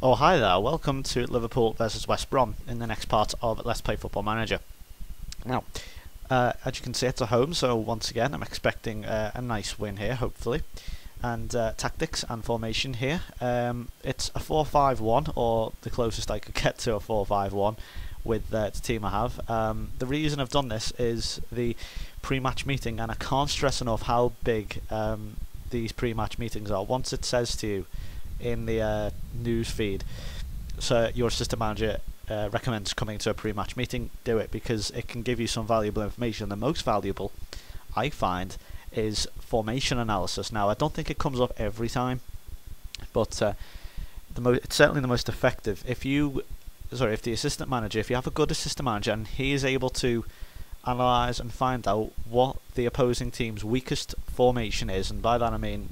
Oh, hi there. Welcome to Liverpool versus West Brom in the next part of Let's Play Football Manager. Now, as you can see, it's a home, so once again, I'm expecting a nice win here, hopefully. And tactics and formation here. It's a 4-5-1, or the closest I could get to a 4-5-1 with the team I have. The reason I've done this is the pre-match meeting, and I can't stress enough how big these pre-match meetings are. Once it says to you in the news feed, so your assistant manager recommends coming to a pre-match meeting, do it, because it can give you some valuable information. The most valuable, I find, is formation analysis. Now, I don't think it comes up every time, but it's certainly the most effective. If the assistant manager, if you have a good assistant manager and he is able to analyse and find out what the opposing team's weakest formation is, and by that I mean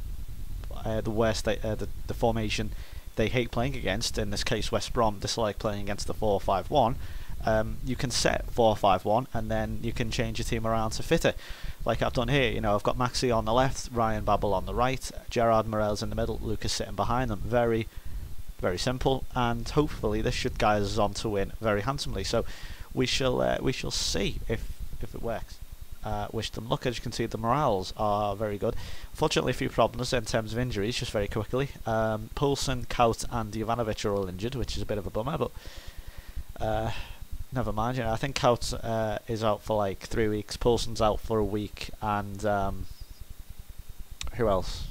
the worst, the formation they hate playing against. In this case, West Brom dislike playing against the 4-5-1. You can set 4-5-1, and then you can change your team around to fit it, like I've done here. You know, I've got Maxi on the left, Ryan Babel on the right, Gerard Morel's in the middle, Lucas sitting behind them. Very, very simple, and hopefully this should guide us on to win very handsomely. So we shall see if it works. Wish them luck. As you can see, the morales are very good. Fortunately, a few problems in terms of injuries, just very quickly. Poulsen, Kaut and Jovanovic are all injured, which is a bit of a bummer, but never mind. You know, I think Kaut is out for like 3 weeks, Poulsen's out for a week, and who else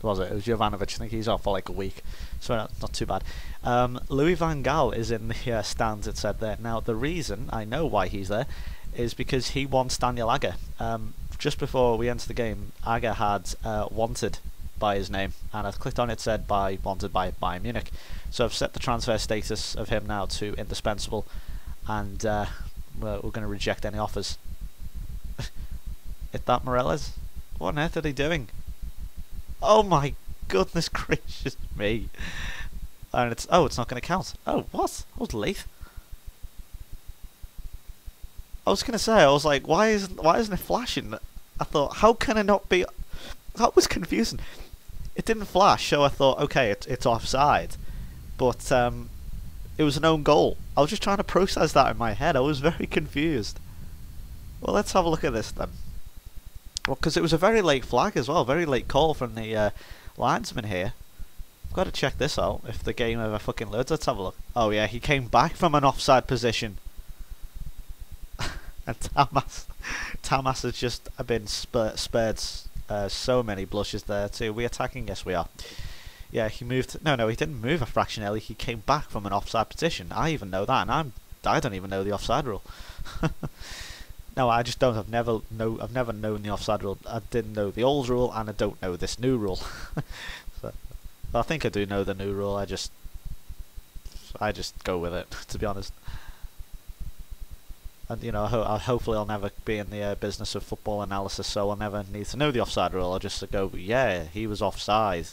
was it? It was Jovanovic. I think he's out for like a week, so not too bad. Louis van Gaal is in the stands, it said there. Now, the reason I know why he's there is because he wants Daniel Agger. Just before we entered the game, Agger had wanted by his name, and I've clicked on it, said wanted by Bayern Munich. So I've set the transfer status of him now to indispensable, and we're going to reject any offers. Is that Morelos? What on earth are they doing? Oh my goodness gracious me! And it's not going to count. Oh, what? I was late. I was gonna say, I was like, why isn't it flashing? I thought, how can it not be? That was confusing. It didn't flash, so I thought, okay, it's offside, but it was an own goal. I was just trying to process that in my head. I was very confused. Well, let's have a look at this then. Well, because it was a very late flag as well, very late call from the linesman here. I've got to check this out if the game ever fucking loads. Let's have a look. Oh yeah, he came back from an offside position. And Tamas has just been spared so many blushes there too. We attacking? Yes, we are. Yeah, he moved. No, he didn't move a fraction early. He came back from an offside position. I even know that, and I don't even know the offside rule. No, I just don't. I've never known the offside rule. I didn't know the old rule, and I don't know this new rule. So, I think I do know the new rule. I just go with it, to be honest. And you know, hopefully I'll never be in the business of football analysis, so I'll never need to know the offside rule. I'll just go, yeah, he was offside.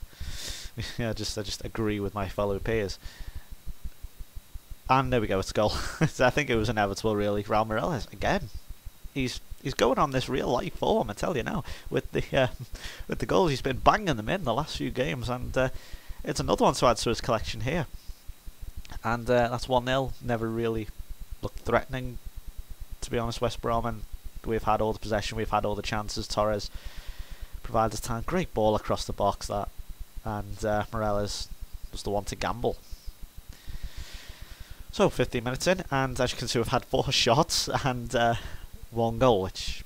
Yeah, I just agree with my fellow peers. And there we go, it's a goal. I think it was inevitable, really. Raul Morales again. He's going on this real life form, I tell you now. With the goals, he's been banging them in the last few games, and it's another one to add to his collection here. And that's 1-0. Never really looked threatening, to be honest, West Brom, and we've had all the possession, we've had all the chances. Torres provides us time. Great ball across the box, that, and Morales was the one to gamble. So 15 minutes in, and as you can see, we've had 4 shots and 1 goal, which,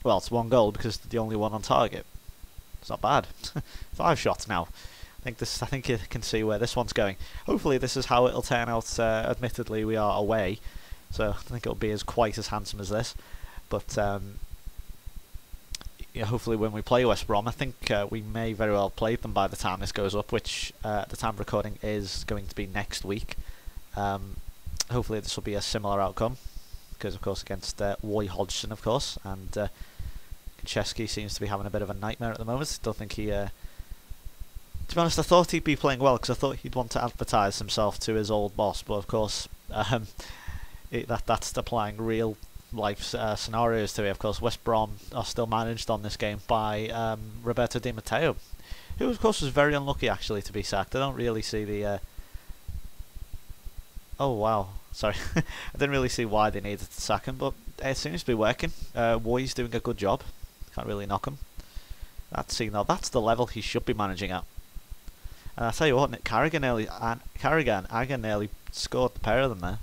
well, it's 1 goal because it's the only one on target. It's not bad. 5 shots now. I think you can see where this one's going. Hopefully this is how it'll turn out. Admittedly, we are away, so I think it'll be quite as handsome as this. But yeah, hopefully when we play West Brom, I think we may very well play them by the time this goes up, which at the time of recording is going to be next week. Hopefully this will be a similar outcome, because of course against Roy Hodgson, of course, and Konchesky seems to be having a bit of a nightmare at the moment. Don't think he... to be honest, I thought he'd be playing well, because I thought he'd want to advertise himself to his old boss, but of course that's applying real life scenarios to it. Of course, West Brom are still managed on this game by Roberto Di Matteo, who of course was very unlucky actually to be sacked. I don't really see the Oh wow, sorry. I didn't really see why they needed to sack him, but it seems to be working. Woy's doing a good job. Can't really knock him. That's the level he should be managing at. And I tell you what, Nick Carragher nearly scored the pair of them there.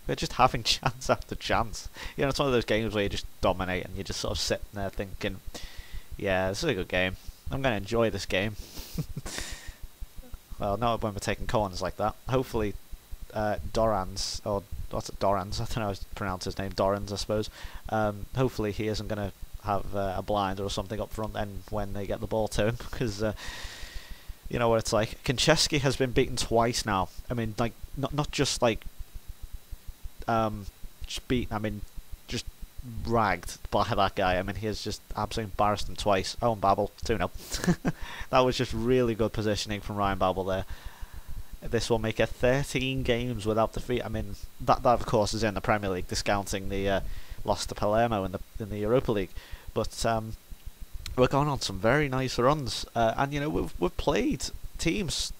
They're just having chance after chance. You know, it's one of those games where you just dominate and you're just sort of sitting there thinking, yeah, this is a good game. I'm going to enjoy this game. Well, not when we're taking corners like that. Hopefully, Dorans, or what's it, Dorans? I don't know how to pronounce his name. Dorans, I suppose. Hopefully, he isn't going to have a blinder or something up front and when they get the ball to him, because you know what it's like. Konchesky has been beaten twice now. I mean, like not just like just beaten. I mean, just ragged by that guy. I mean, he has just absolutely embarrassed him twice. Oh, and Babel 2-0. That was just really good positioning from Ryan Babel there. This will make it 13 games without defeat. I mean, that of course is in the Premier League, discounting the loss to Palermo in the Europa League. But we're going on some very nice runs, and you know we've played teams,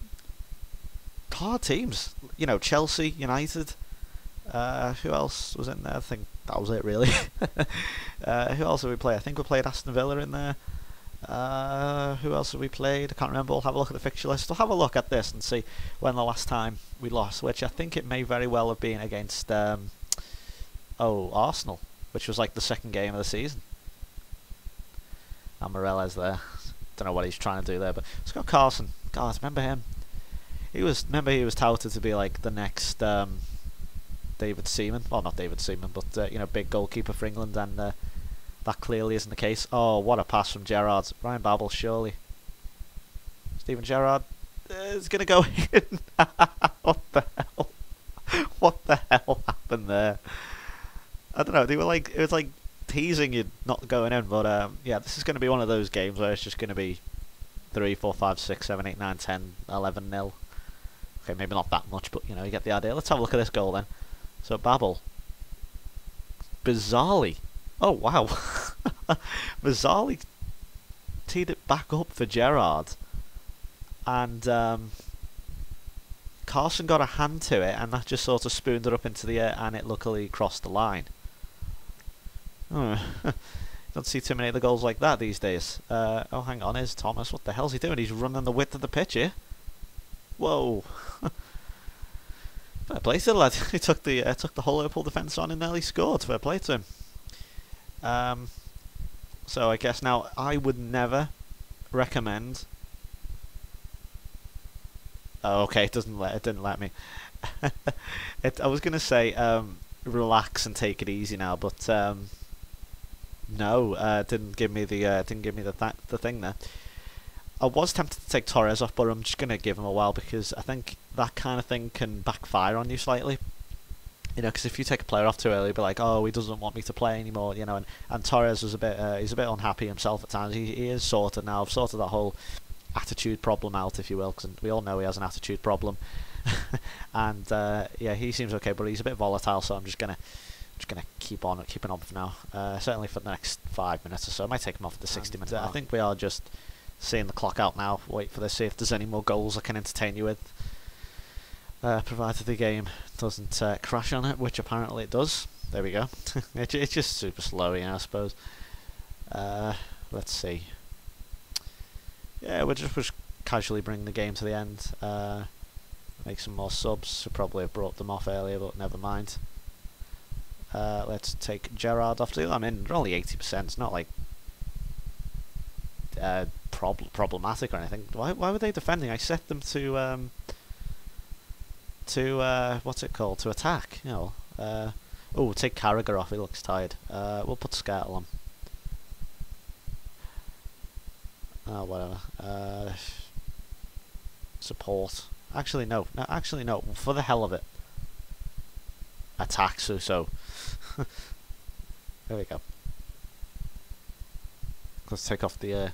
hard teams. You know, Chelsea, United. Who else was in there? I think that was it really. Who else have we played? I think we played Aston Villa in there. Who else have we played? I can't remember. We'll have a look at the fixture list. We'll have a look at this and see when the last time we lost, which I think it may very well have been against Arsenal, which was like the second game of the season. And Morella's there. Don't know what he's trying to do there, but Scott Carson. God, remember him? He was touted to be like the next David Seaman. Well, not David Seaman, but you know, big goalkeeper for England, and that clearly isn't the case. Oh, what a pass from Gerrard. Ryan Babel, surely. Steven Gerrard is going to go in. What the hell? What the hell happened there? I don't know. It was like teasing you not going in, but yeah, this is going to be one of those games where it's just going to be 3, 4, 5, 6, 7, 8, 9, 10, 11 nil. Okay, maybe not that much, but you know, you get the idea. Let's have a look at this goal then. So Babel, bizarrely, oh wow, bizarrely teed it back up for Gerrard, and Carson got a hand to it, and that just sort of spooned it up into the air, and it luckily crossed the line. Oh, don't see too many of the goals like that these days. Oh, hang on, here's Thomas. What the hell's he doing? He's running the width of the pitch here. Whoa. Fair play to the lad. He took the whole Liverpool defence on and nearly scored. Fair play to him. So I guess now I would never recommend. Oh, okay, it didn't let me. I was gonna say relax and take it easy now, but no, didn't give me the thing there. I was tempted to take Torres off, but I'm just gonna give him a while because I think that kind of thing can backfire on you slightly. You know, because if you take a player off too early, you'll be like, oh, he doesn't want me to play anymore. You know, and Torres was he's a bit unhappy himself at times. He is sorted now. I've sorted that whole attitude problem out, if you will, because we all know he has an attitude problem. And yeah, he seems okay, but he's a bit volatile, so I'm just gonna keeping on for now. Certainly for the next 5 minutes or so. I might take him off at the 60-minute mark. I think we are just seeing the clock out now. Wait for this, see if there's any more goals I can entertain you with. Provided the game doesn't crash on it, which apparently it does. There we go. It's just super slow, you know, I suppose. Let's see. Yeah, we'll just casually bring the game to the end. Make some more subs. Should probably have brought them off earlier, but never mind. Let's take Gerrard off too. I mean, they're only 80%. It's not like problematic or anything. Why were they defending? I set them to what's it called? To attack. You know. Oh, we'll take Carragher off. He looks tired. We'll put Skirtle on. Oh, whatever. Support. Actually, no. Actually, no. For the hell of it. Attack Suso. There we go. Let's take off the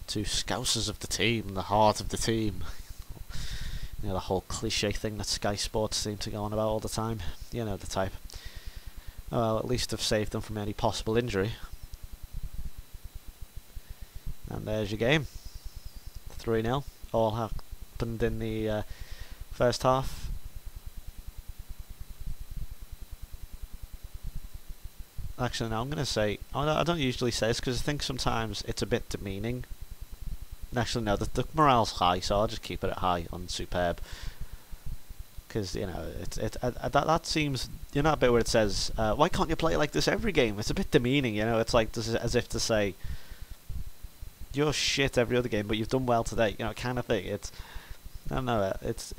two scousers of the team, the heart of the team. You know, the whole cliche thing that Sky Sports seem to go on about all the time. You know the type. Well, at least I've saved them from any possible injury. And there's your game. 3-0. All happened in the first half. Actually, no, I'm going to say... I don't usually say this because I think sometimes it's a bit demeaning. Actually, no, the morale's high, so I'll just keep it at high on superb. Because, you know, that seems... You know that bit where it says, why can't you play like this every game? It's a bit demeaning, you know? It's like as if to say, you're shit every other game, but you've done well today, you know, kind of thing. It's... I don't know, it's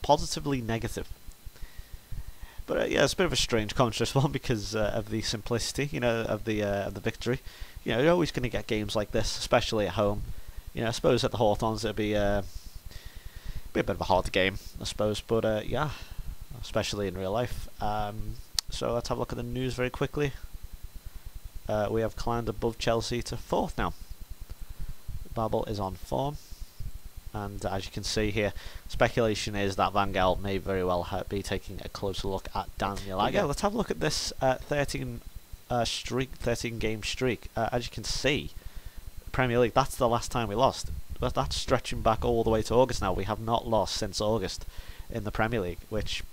positively negative. But yeah, it's a bit of a strange contrast one because of the simplicity, you know, of the victory. You know, you're always going to get games like this, especially at home. You know, I suppose at the Hawthorns it'd be a bit of a hard game, I suppose. But yeah, especially in real life. So let's have a look at the news very quickly. We have climbed above Chelsea to 4th now. Babel is on form. And as you can see here, speculation is that Van Gaal may very well be taking a closer look at Daniel Agger. Yeah, let's have a look at this 13 game streak. As you can see, Premier League, that's the last time we lost. But that's stretching back all the way to August now. We have not lost since August in the Premier League, which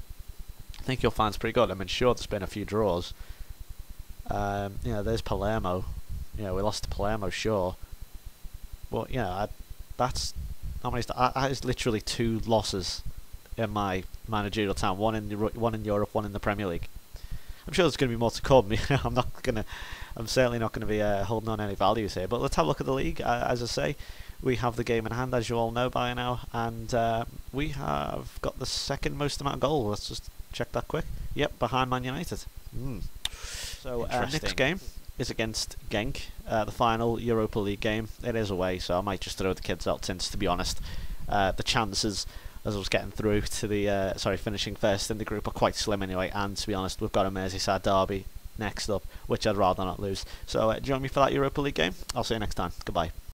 I think you'll find is pretty good. I mean, sure, there's been a few draws. You know, there's Palermo. You know, we lost to Palermo, sure. But, you know, that's... That is literally 2 losses in my managerial time. One in Europe, one in the Premier League. I'm sure there's going to be more to come. I'm certainly not going to be holding on any values here. But let's have a look at the league. As I say, we have the game in hand, as you all know by now, and we have got the second most amount of goals. Let's just check that quick. Yep, behind Man United. So next game is against Genk, the final Europa League game. It is away, so I might just throw the kids out since, to be honest, the chances as I was getting through to the finishing first in the group are quite slim anyway. And to be honest, we've got a Merseyside derby next up, which I'd rather not lose. So join me for that Europa League game. I'll see you next time. Goodbye.